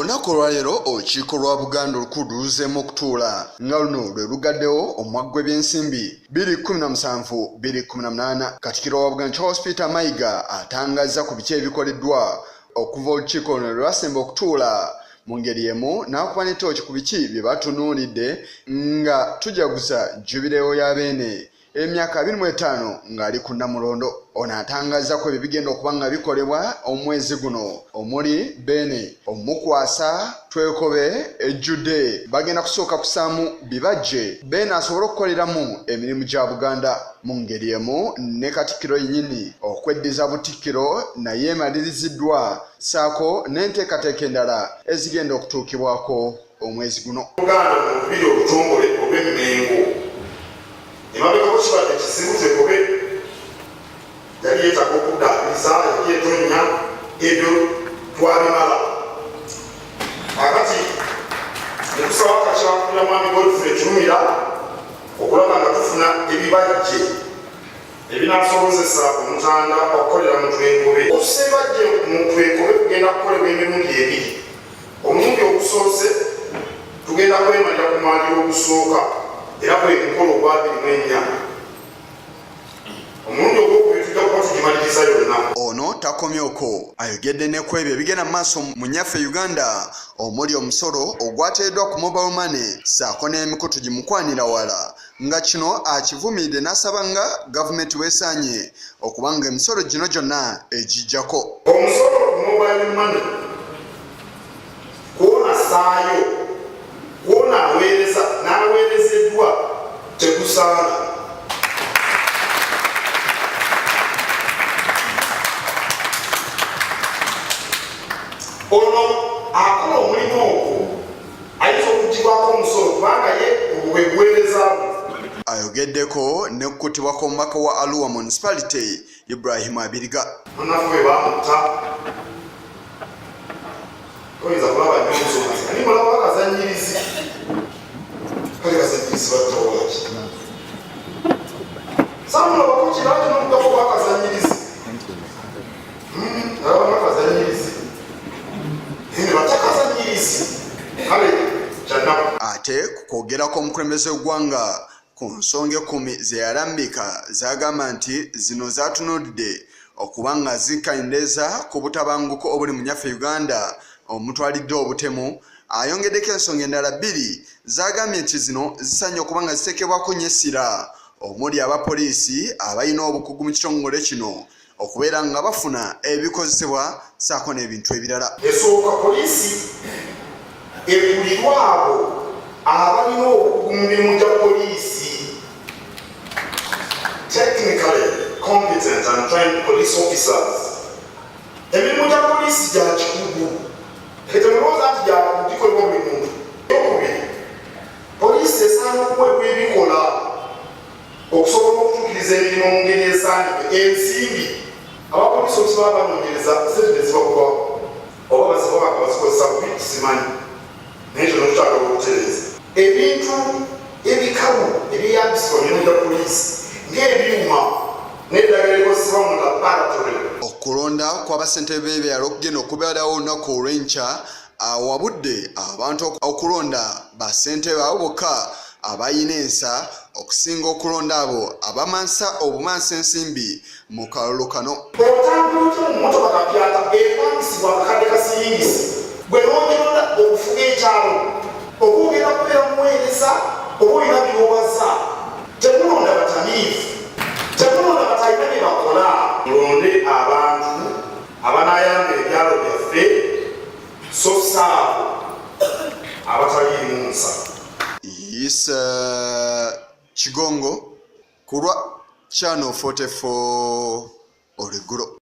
Olunaku olwaleero olukiiko lwa Buganda olukulu luzeemu okutuula nga luno lwe lugaddewo omwaka gw'ebyensimbi 2017-2018. Katikkiro wa Buganda Charles Peter Mayiga atangaza ku biki ebikoleddwa okuva olukiiko luno lwe lwasemba okutuula mu ngeri emu n'akuba n'ettooki ku biki bye batunuulidde nga tujaguza jubireewo ya Beene emyaka 25 ng'ali ku Namulondo. Ono atangaza ko bigenda okuba nga bikolebwa omwezi guno omuli Beene, Omukwasa, Twekobe, Ejjude bagenda kusooka kusaamu bibajje Beene asobole okukoleramu emirimu gya Buganda mu ngeri emu ne Katikkiro yennyini okweddiza Butikkiro naye emaliriziddwa saako n'enteekateeka endala ezigenda okutuukibwako omwezi guno. Buganda mu bubiri obutongole obw'emmengo emabekako kibadde kizibu Twekobe yali yeetaaga okuddaabiriza yali etonya ebyo twabimala akati netusaba kakyakulira mwami Godfrey Kirumira okulaba nga tufuna ebibajje ebinaasobozesa Omutanda okukolera mu Twekobe. Otusebajje mu Twekobe tugenda kukolebwa emirundi ebiri. Omulundi ogusoose tugenda kwemalira ku mwaliiro ogusooka era bwe mukolo ogw'abiri omulundi ogwokubiri tujja kuba tugimaliriza yonna. Ono takomyeko ayogedde ne ku ebyo ebigenda mu maaso mu nnyaffe Uganda omuli omusolo ogwateereddwa ku mobile money saako n'emikutu gimukwanira wala nga kino akivumiridde n'asaba nga gavumenti weesaanye okuba nga emisolo gino gyonna egijjako. Omusolo ku mobile money kwona saayo kwona aweereza n'aweerezeddwa tegusaana. Ono akola omulimu ogwo ayinza okugibwako omusolo kubanga ye bwe buweereza bwe. Ayogeddeko ne kukutibwa kw'omubaka wa Arua Municipality Ibrahim Abiriga. Munnaffe bwe bamutta oyinza kulaba nyomusomazi ani mulaba bakazanyirizi kale kazanyirizi battawolaki samulabako kiraki n'omugabo bakazanyirizi alaba bakazanyirizi ate kukwogerako omukulembeze w'eggwanga ku nsonga 10 ze yalambika zagamba nti zino zatunuulidde okuba nga zikendeeza ku butabanguko obuli mu nnyaffe Uganda omutwalidde obutemu. Ayongeddeko ensonga endala 2 zagambye nti zino zisanye okuba nga ziteekebwako nnyo essira omuli abapoliisi abalina obukugu mu kitongole kino okubeera nga bafuna ebikozesebwa saako n'ebintu ebirala. Esooka poliisi ebulirwa abo abalina obukugu mu mirimu gya poliisi, technically competent and trained police officers. Emirimu gya poliisi gya kikugu etemulowooza nti gikolebwa buli muntu. Okubiri, poliisi esaana okuweebwa ebikola okusobola okutuukiriza emirimu mu ngeri esaanidde. Ensimbi abapoliisi okusobola banoonyereza sente nezibakuba oba bazibanga bazikozesa bubi simanyi naye kino tutagala okutereeza ebintu ebikalu ebyeyambisibwa mu mirimu gya poliisi ng'ebyuma n'eddagala erikozesebwa mu laboratory. Okulonda kw'abasentebe b'ebyalo okugenda okubeerawo olunaku olw'enkya awabudde abantu okulonda basentebe abo bokka abayina ensa okusinga okulonda abo abamansa obumansa ensimbi mu kalulu kano. Otambula otya mu mmotoka kapyata epangisibbwa akakadde kasiringisi gwe n'ogeronda okufuga ekyalo oba ogenda kubeera muweereza oba olina byobaza. Temulonda batamiivu, temulonda batalina bye bakola. Mulonde abantu abanaayamba ebyalo byaffe so saabo abataliimu nsa. Isa Kigongo kulwa Channel 44 Oleguro.